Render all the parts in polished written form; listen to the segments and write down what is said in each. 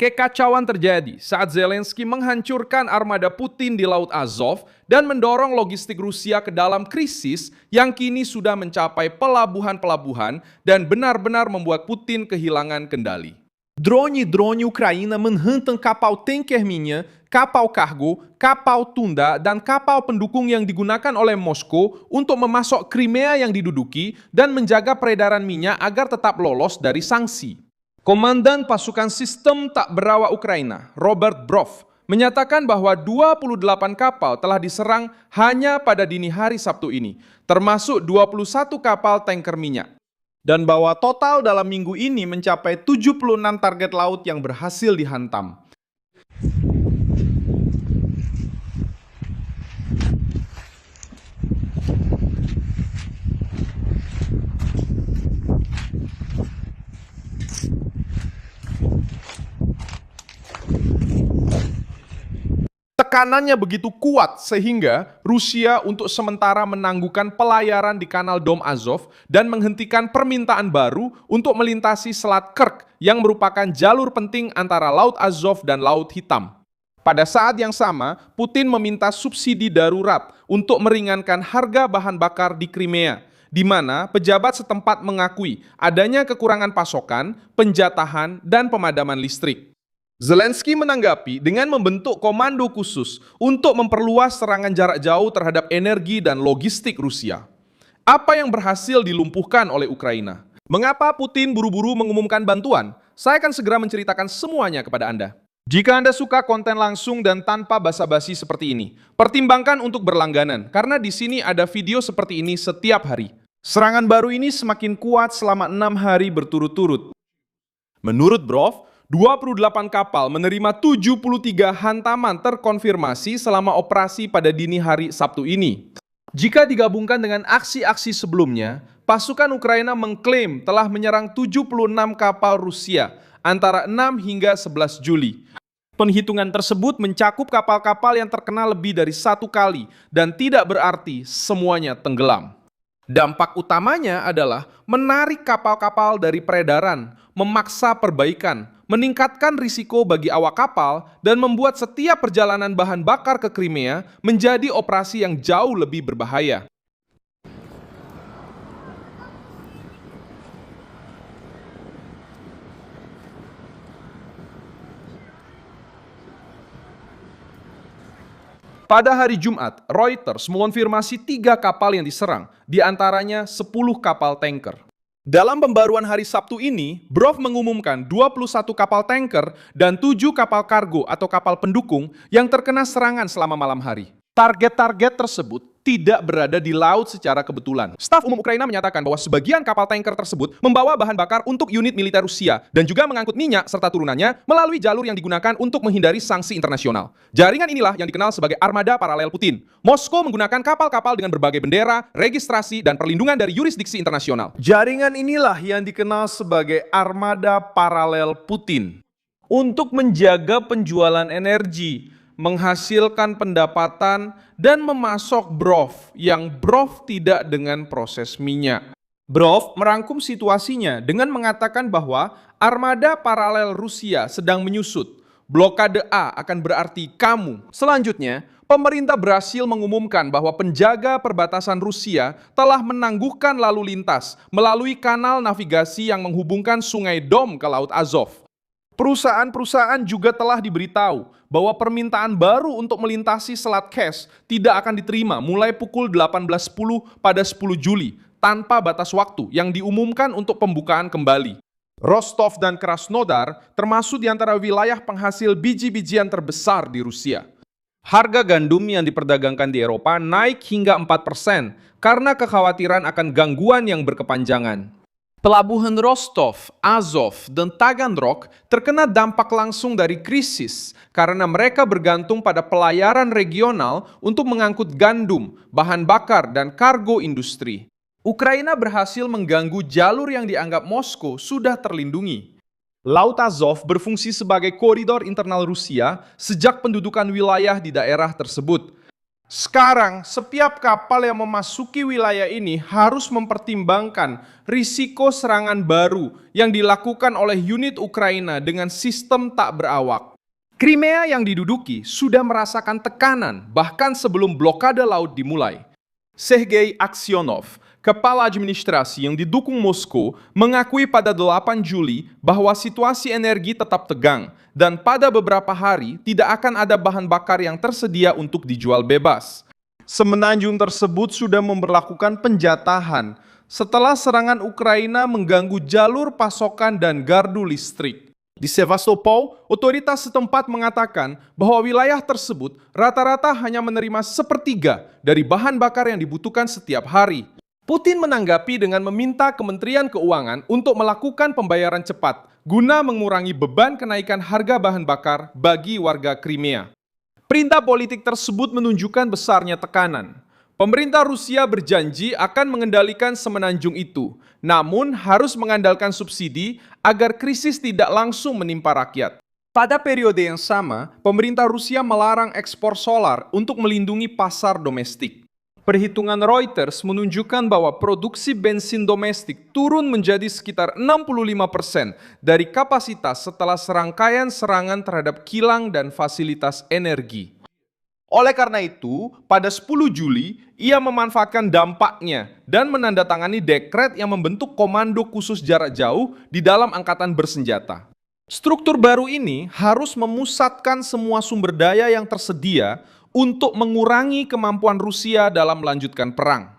Kekacauan terjadi saat Zelensky menghancurkan armada Putin di Laut Azov dan mendorong logistik Rusia ke dalam krisis yang kini sudah mencapai pelabuhan-pelabuhan dan benar-benar membuat Putin kehilangan kendali. Drone Ukraina menghantam kapal tanker minyak, kapal kargo, kapal tunda, dan kapal pendukung yang digunakan oleh Moskow untuk memasok Crimea yang diduduki dan menjaga peredaran minyak agar tetap lolos dari sanksi. Komandan Pasukan Sistem Tak Berawak Ukraina, Robert Brov, menyatakan bahwa 28 kapal telah diserang hanya pada dini hari Sabtu ini, termasuk 21 kapal tanker minyak. Dan bahwa total dalam minggu ini mencapai 76 target laut yang berhasil dihantam. Tekanannya begitu kuat sehingga Rusia untuk sementara menangguhkan pelayaran di Kanal Dom Azov dan menghentikan permintaan baru untuk melintasi Selat Kerch yang merupakan jalur penting antara Laut Azov dan Laut Hitam. Pada saat yang sama, Putin meminta subsidi darurat untuk meringankan harga bahan bakar di Crimea, di mana pejabat setempat mengakui adanya kekurangan pasokan, penjatahan, dan pemadaman listrik. Zelensky menanggapi dengan membentuk komando khusus untuk memperluas serangan jarak jauh terhadap energi dan logistik Rusia. Apa yang berhasil dilumpuhkan oleh Ukraina? Mengapa Putin buru-buru mengumumkan bantuan? Saya akan segera menceritakan semuanya kepada Anda. Jika Anda suka konten langsung dan tanpa basa-basi seperti ini, pertimbangkan untuk berlangganan, karena di sini ada video seperti ini setiap hari. Serangan baru ini semakin kuat selama 6 hari berturut-turut. Menurut Brov, 28 kapal menerima 73 hantaman terkonfirmasi selama operasi pada dini hari Sabtu ini. Jika digabungkan dengan aksi-aksi sebelumnya, pasukan Ukraina mengklaim telah menyerang 76 kapal Rusia antara 6 hingga 11 Juli. Penghitungan tersebut mencakup kapal-kapal yang terkena lebih dari 1 kali dan tidak berarti semuanya tenggelam. Dampak utamanya adalah menarik kapal-kapal dari peredaran, memaksa perbaikan, meningkatkan risiko bagi awak kapal, dan membuat setiap perjalanan bahan bakar ke Crimea menjadi operasi yang jauh lebih berbahaya. Pada hari Jumat, Reuters mengonfirmasi 3 kapal yang diserang, di antaranya 10 kapal tanker. Dalam pembaruan hari Sabtu ini, Brov mengumumkan 21 kapal tanker dan 7 kapal kargo atau kapal pendukung yang terkena serangan selama malam hari. Target-target tersebut tidak berada di laut secara kebetulan. Staf Umum Ukraina menyatakan bahwa sebagian kapal tanker tersebut membawa bahan bakar untuk unit militer Rusia dan juga mengangkut minyak serta turunannya melalui jalur yang digunakan untuk menghindari sanksi internasional. Jaringan inilah yang dikenal sebagai armada paralel Putin. Moskow menggunakan kapal-kapal dengan berbagai bendera, registrasi, dan perlindungan dari yurisdiksi internasional. Jaringan inilah yang dikenal sebagai armada paralel Putin. Untuk menjaga penjualan energi, menghasilkan pendapatan, dan memasok Brov yang Brov tidak dengan proses minyak. Brov merangkum situasinya dengan mengatakan bahwa armada paralel Rusia sedang menyusut. Blokade A akan berarti kamu. Selanjutnya, pemerintah berhasil mengumumkan bahwa penjaga perbatasan Rusia telah menangguhkan lalu lintas melalui kanal navigasi yang menghubungkan Sungai Dom ke Laut Azov. Perusahaan-perusahaan juga telah diberitahu bahwa permintaan baru untuk melintasi Selat Kerch tidak akan diterima mulai pukul 18.10 pada 10 Juli tanpa batas waktu yang diumumkan untuk pembukaan kembali. Rostov dan Krasnodar termasuk di antara wilayah penghasil biji-bijian terbesar di Rusia. Harga gandum yang diperdagangkan di Eropa naik hingga 4% karena kekhawatiran akan gangguan yang berkepanjangan. Pelabuhan Rostov, Azov, dan Taganrog terkena dampak langsung dari krisis karena mereka bergantung pada pelayaran regional untuk mengangkut gandum, bahan bakar, dan kargo industri. Ukraina berhasil mengganggu jalur yang dianggap Moskow sudah terlindungi. Laut Azov berfungsi sebagai koridor internal Rusia sejak pendudukan wilayah di daerah tersebut. Sekarang, setiap kapal yang memasuki wilayah ini harus mempertimbangkan risiko serangan baru yang dilakukan oleh unit Ukraina dengan sistem tak berawak. Crimea yang diduduki sudah merasakan tekanan bahkan sebelum blokade laut dimulai. Sergei Aksionov, kepala administrasi yang didukung Moskow, mengakui pada 8 Juli bahwa situasi energi tetap tegang dan pada beberapa hari tidak akan ada bahan bakar yang tersedia untuk dijual bebas. Semenanjung tersebut sudah memberlakukan penjatahan setelah serangan Ukraina mengganggu jalur pasokan dan gardu listrik. Di Sevastopol, otoritas setempat mengatakan bahwa wilayah tersebut rata-rata hanya menerima sepertiga dari bahan bakar yang dibutuhkan setiap hari. Putin menanggapi dengan meminta Kementerian Keuangan untuk melakukan pembayaran cepat guna mengurangi beban kenaikan harga bahan bakar bagi warga Crimea. Perintah politik tersebut menunjukkan besarnya tekanan. Pemerintah Rusia berjanji akan mengendalikan semenanjung itu, namun harus mengandalkan subsidi agar krisis tidak langsung menimpa rakyat. Pada periode yang sama, pemerintah Rusia melarang ekspor solar untuk melindungi pasar domestik. Perhitungan Reuters menunjukkan bahwa produksi bensin domestik turun menjadi sekitar 65% dari kapasitas setelah serangkaian serangan terhadap kilang dan fasilitas energi. Oleh karena itu, pada 10 Juli, ia memanfaatkan dampaknya dan menandatangani dekret yang membentuk Komando Khusus Jarak Jauh di dalam angkatan bersenjata. Struktur baru ini harus memusatkan semua sumber daya yang tersedia untuk mengurangi kemampuan Rusia dalam melanjutkan perang.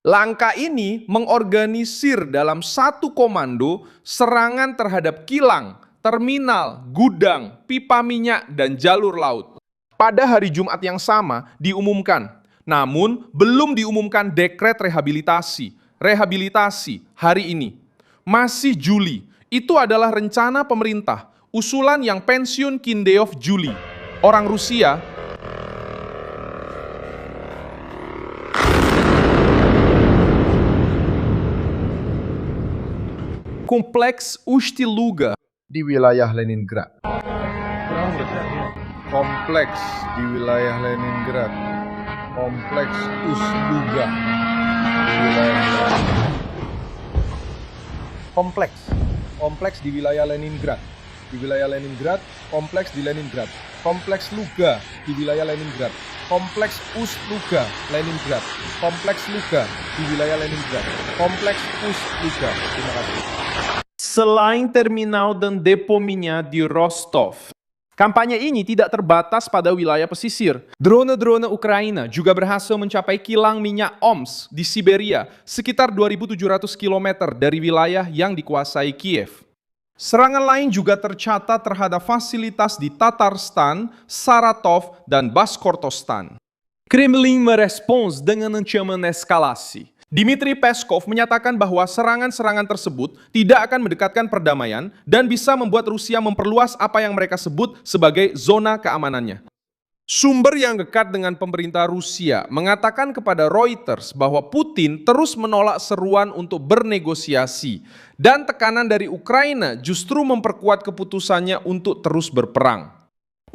Langkah ini mengorganisir dalam satu komando serangan terhadap kilang, terminal, gudang, pipa minyak, dan jalur laut. Pada hari Jumat yang sama diumumkan, namun belum diumumkan dekret rehabilitasi. Rehabilitasi hari ini. Masih Juli, itu adalah rencana pemerintah, usulan yang pensiun Kindeov Juli. Orang Rusia Kompleks Uсть-Luga di wilayah Leningrad. Kompleks di wilayah Leningrad. Kompleks Uсть-Luga di wilayah Kompleks di wilayah Leningrad. Di wilayah Leningrad, kompleks di Leningrad. Kompleks Luga di wilayah Leningrad. Kompleks Uсть-Luga, Leningrad. Kompleks Luga di wilayah Leningrad. Kompleks Uсть-Luga. Terima kasih. Selain terminal dan depo minyak di Rostov, kampanye ini tidak terbatas pada wilayah pesisir. Drone-drone Ukraina juga berhasil mencapai kilang minyak Omsk di Siberia, sekitar 2.700 km dari wilayah yang dikuasai Kiev. Serangan lain juga tercatat terhadap fasilitas di Tatarstan, Saratov, dan Bashkortostan. Kremlin merespons dengan ancaman eskalasi. Dmitry Peskov menyatakan bahwa serangan-serangan tersebut tidak akan mendekatkan perdamaian dan bisa membuat Rusia memperluas apa yang mereka sebut sebagai zona keamanannya. Sumber yang dekat dengan pemerintah Rusia mengatakan kepada Reuters bahwa Putin terus menolak seruan untuk bernegosiasi dan tekanan dari Ukraina justru memperkuat keputusannya untuk terus berperang.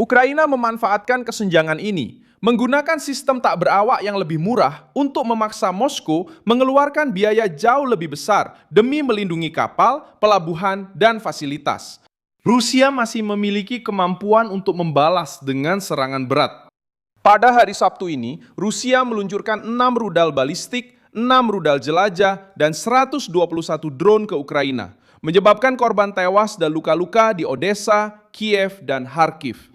Ukraina memanfaatkan kesenjangan ini, menggunakan sistem tak berawak yang lebih murah untuk memaksa Moskow mengeluarkan biaya jauh lebih besar demi melindungi kapal, pelabuhan, dan fasilitas. Rusia masih memiliki kemampuan untuk membalas dengan serangan berat. Pada hari Sabtu ini, Rusia meluncurkan 6 rudal balistik, 6 rudal jelajah, dan 121 drone ke Ukraina, menyebabkan korban tewas dan luka-luka di Odessa, Kiev, dan Kharkiv.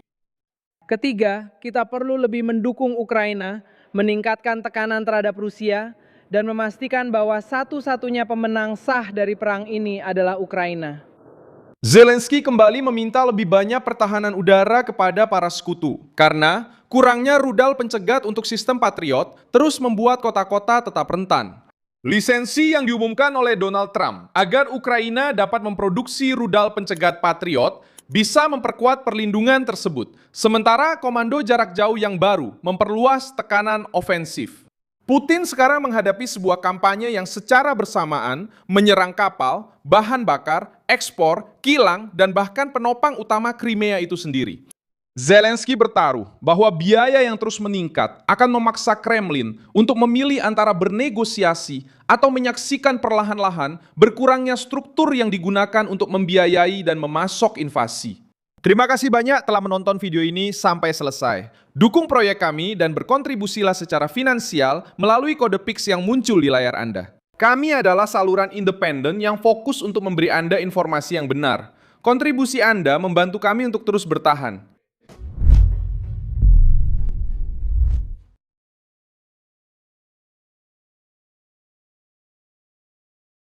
Ketiga, kita perlu lebih mendukung Ukraina, meningkatkan tekanan terhadap Rusia, dan memastikan bahwa satu-satunya pemenang sah dari perang ini adalah Ukraina. Zelensky kembali meminta lebih banyak pertahanan udara kepada para sekutu, karena kurangnya rudal pencegat untuk sistem Patriot terus membuat kota-kota tetap rentan. Lisensi yang diumumkan oleh Donald Trump agar Ukraina dapat memproduksi rudal pencegat Patriot bisa memperkuat perlindungan tersebut, sementara komando jarak jauh yang baru memperluas tekanan ofensif. Putin sekarang menghadapi sebuah kampanye yang secara bersamaan menyerang kapal, bahan bakar, ekspor, kilang, dan bahkan penopang utama Crimea itu sendiri. Zelensky bertaruh bahwa biaya yang terus meningkat akan memaksa Kremlin untuk memilih antara bernegosiasi atau menyaksikan perlahan-lahan berkurangnya struktur yang digunakan untuk membiayai dan memasok invasi. Terima kasih banyak telah menonton video ini sampai selesai. Dukung proyek kami dan berkontribusilah secara finansial melalui kode Pix yang muncul di layar Anda. Kami adalah saluran independen yang fokus untuk memberi Anda informasi yang benar. Kontribusi Anda membantu kami untuk terus bertahan.